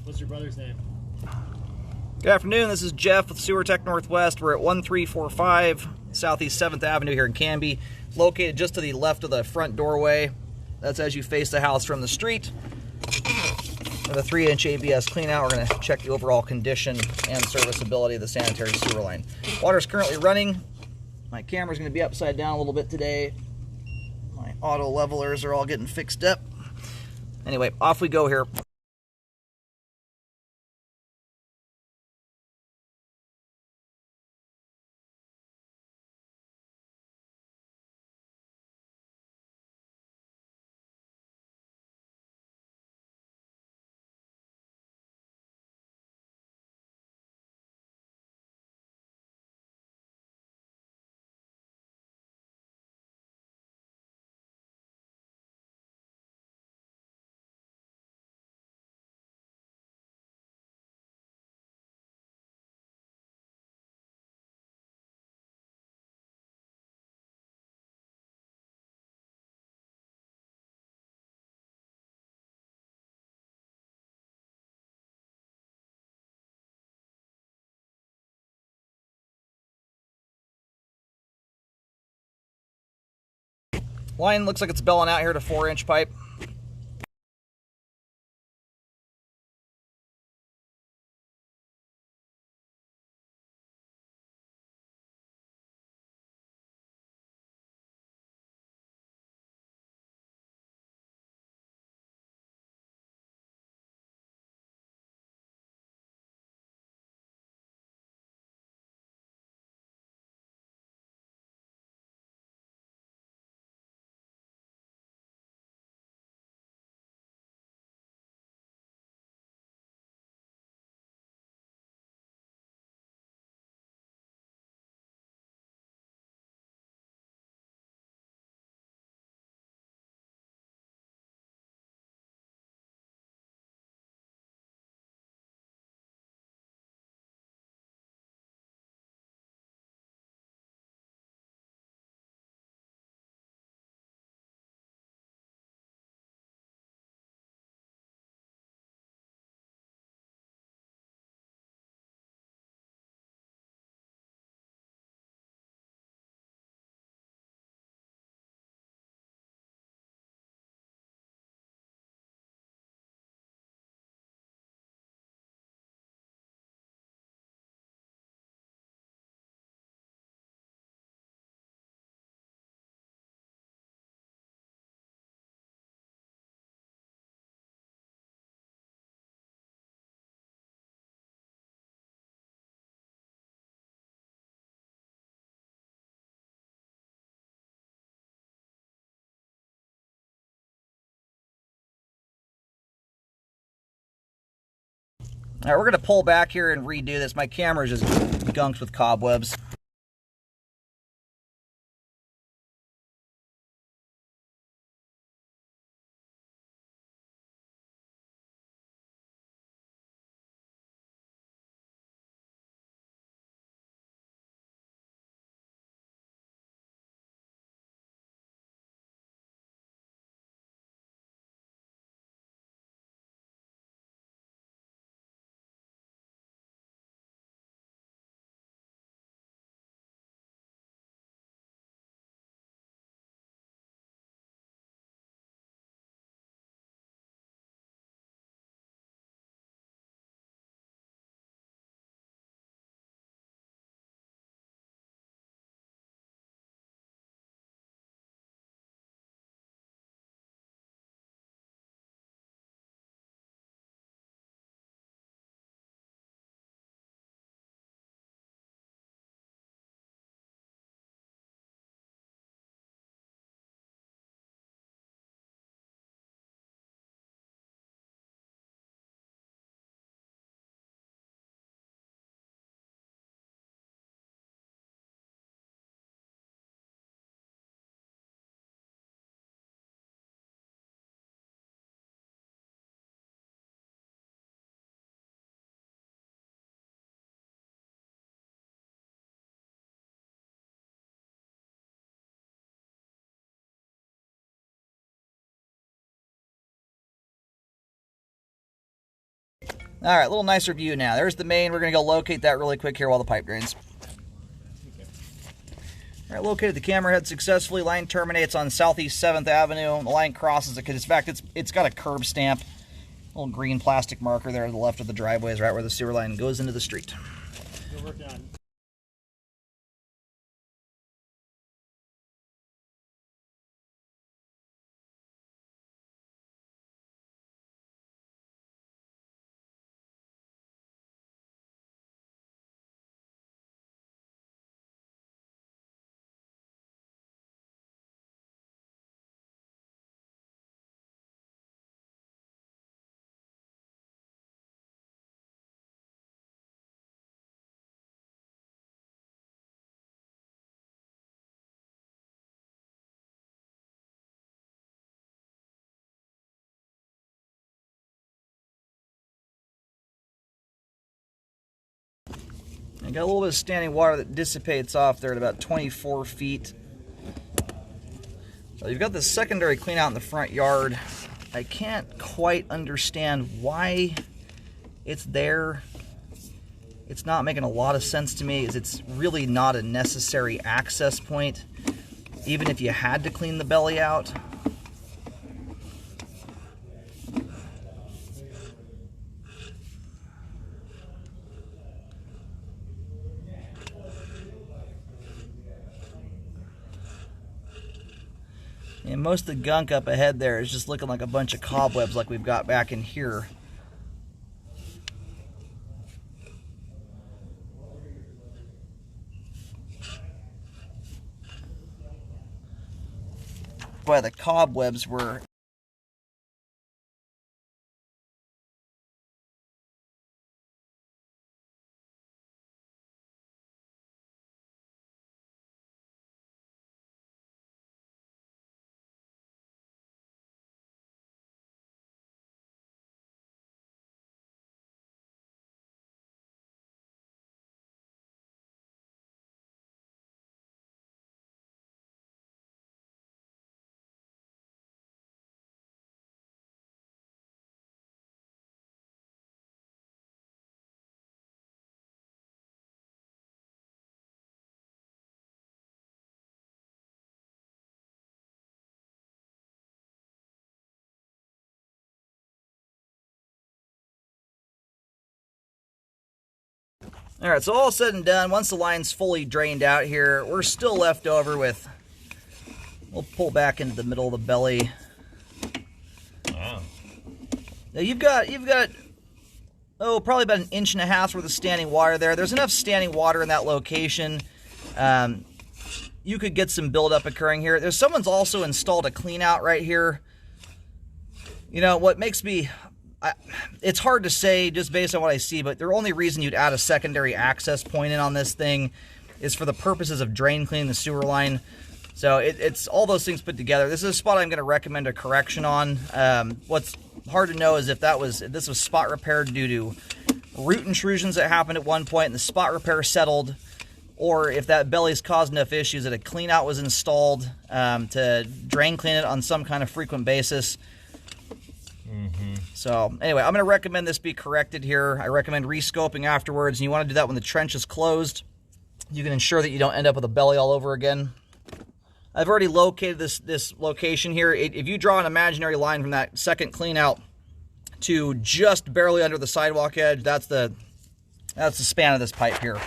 What's your brother's name? Good afternoon, this is Jeff with Sewer Tech Northwest. We're at 1345 Southeast 7th Avenue here in Canby, located just to the left of the front doorway. That's as you face the house from the street. With a 3-inch ABS cleanout, we're going to check the overall condition and serviceability of the sanitary sewer line. Water's currently running. My camera's going to be upside down a little bit today. My auto levelers are all getting fixed up. Anyway, off we go here. Line looks like it's belling out here to 4-inch pipe. All right, we're going to pull back here and redo this. My camera's just gunked with cobwebs. All right, a little nicer view now. There's the main. We're going to go locate that really quick here while the pipe drains. All right, located the camera head successfully. Line terminates on Southeast 7th Avenue. The line crosses it. In fact, it's got a curb stamp. Little green plastic marker there to the left of the driveway is right where the sewer line goes into the street. Good work on. I got a little bit of standing water that dissipates off there at about 24 feet. So you've got the secondary clean out in the front yard. I can't quite understand why it's there. It's not making a lot of sense to me, as it's really not a necessary access point, even if you had to clean the belly out. And most of the gunk up ahead there is just looking like a bunch of cobwebs like we've got back in here. Boy, the cobwebs were... All right, so all said and done, once the line's fully drained out here, we're still left over with, we'll pull back into the middle of the belly. Wow. Now you've got, probably about 1.5 inches worth of standing water there. There's enough standing water in that location. You could get some buildup occurring here. Someone's also installed a clean out right here. You know, what makes me... it's hard to say just based on what I see, but the only reason you'd add a secondary access point in on this thing is for the purposes of drain cleaning the sewer line. So it's all those things put together. This is a spot I'm going to recommend a correction on. What's hard to know is if this was spot repaired due to root intrusions that happened at one point and the spot repair settled, or if that belly's caused enough issues that a clean out was installed to drain clean it on some kind of frequent basis. So anyway, I'm going to recommend this be corrected here. I recommend rescoping afterwards, and you want to do that when the trench is closed. You can ensure that you don't end up with a belly all over again. I've already located this location here. If you draw an imaginary line from that second clean out to just barely under the sidewalk edge, that's the span of this pipe here.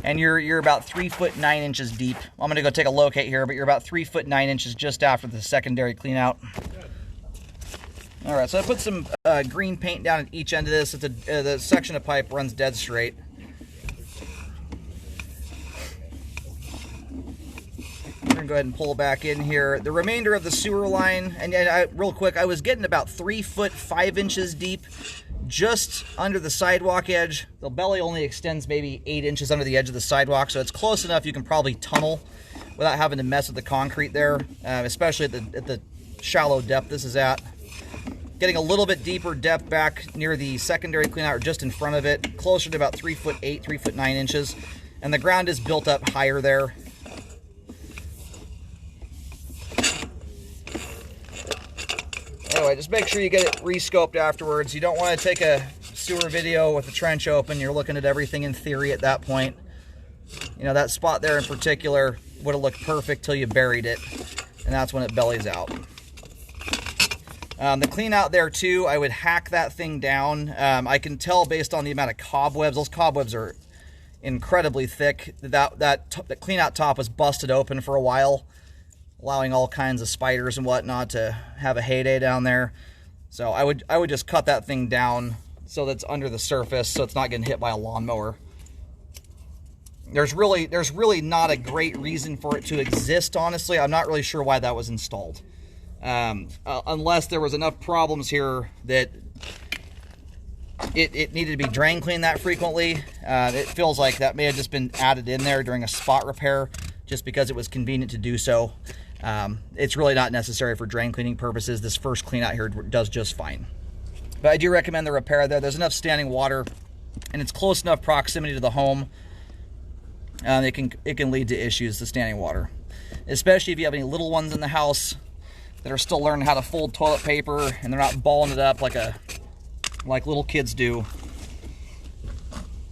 And you're about 3 foot 9 inches deep. I'm going to go take a locate here, but you're about 3 foot 9 inches just after the secondary clean out. All right, so I put some green paint down at each end of this. The section of pipe runs dead straight. We're gonna go ahead and pull back in here. The remainder of the sewer line, and real quick, I was getting about 3 foot 5 inches deep, just under the sidewalk edge. The belly only extends maybe 8 inches under the edge of the sidewalk, so it's close enough you can probably tunnel without having to mess with the concrete there, especially at the shallow depth this is at. Getting a little bit deeper depth back near the secondary cleanout, or just in front of it, closer to about 3 foot 8, 3 foot 9 inches, and the ground is built up higher there. Anyway, just make sure you get it rescoped afterwards. You don't want to take a sewer video with the trench open. You're looking at everything in theory at that point. You know, that spot there in particular would have looked perfect till you buried it, and that's when it bellies out. The clean out there too, I would hack that thing down. I can tell based on the amount of cobwebs. Those cobwebs are incredibly thick. The clean out top was busted open for a while, allowing all kinds of spiders and whatnot to have a heyday down there. So I would just cut that thing down so that's under the surface, so it's not getting hit by a lawnmower. There's really not a great reason for it to exist, honestly. I'm not really sure why that was installed. Unless there was enough problems here that it needed to be drain cleaned that frequently. It feels like that may have just been added in there during a spot repair just because it was convenient to do so. It's really not necessary for drain cleaning purposes. This first clean out here does just fine. But I do recommend the repair there. There's enough standing water and it's close enough proximity to the home. It can lead to issues, the standing water. Especially if you have any little ones in the house that are still learning how to fold toilet paper and they're not balling it up like little kids do.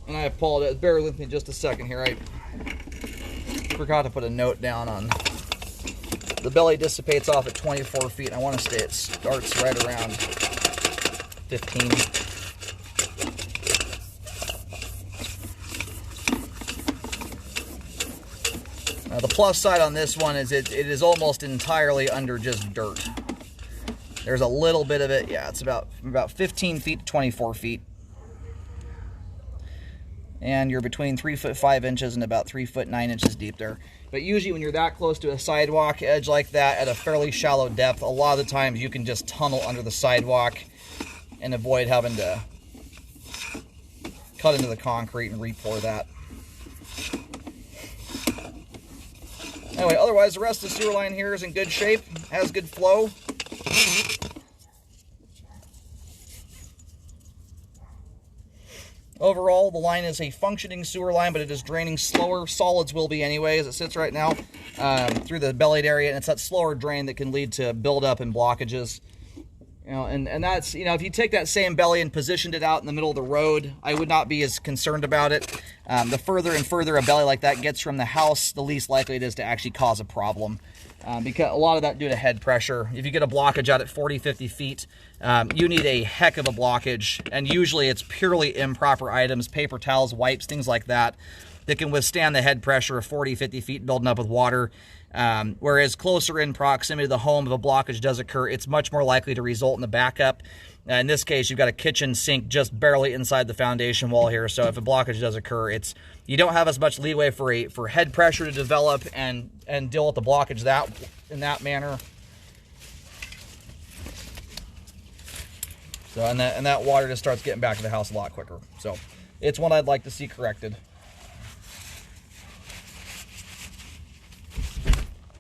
And I apologize, bear with me just a second here. I forgot to put a note down on the belly dissipates off at 24 feet. I want to say it starts right around 15. Now the plus side on this one is it is almost entirely under just dirt. There's a little bit of it, yeah, it's about 15 feet to 24 feet. And you're between 3 foot 5 inches and about 3 foot 9 inches deep there. But usually when you're that close to a sidewalk edge like that at a fairly shallow depth, a lot of the times you can just tunnel under the sidewalk and avoid having to cut into the concrete and re-pour that. Anyway, otherwise the rest of the sewer line here is in good shape, has good flow. Overall, the line is a functioning sewer line, but it is draining slower. Solids will be anyway, as it sits right now, through the bellied area, and it's that slower drain that can lead to buildup and blockages. You know, and that's, you know, if you take that same belly and positioned it out in the middle of the road, I would not be as concerned about it. The further and further a belly like that gets from the house, the least likely it is to actually cause a problem. Because a lot of that due to head pressure. If you get a blockage out at 40, 50 feet, you need a heck of a blockage, and usually it's purely improper items, paper towels, wipes, things like that, that can withstand the head pressure of 40, 50 feet building up with water. Whereas closer in proximity to the home, if a blockage does occur, it's much more likely to result in the backup. In this case, you've got a kitchen sink just barely inside the foundation wall here, so if a blockage does occur, you don't have as much leeway for head pressure to develop and deal with the blockage in that manner. So and that water just starts getting back to the house a lot quicker. So it's one I'd like to see corrected.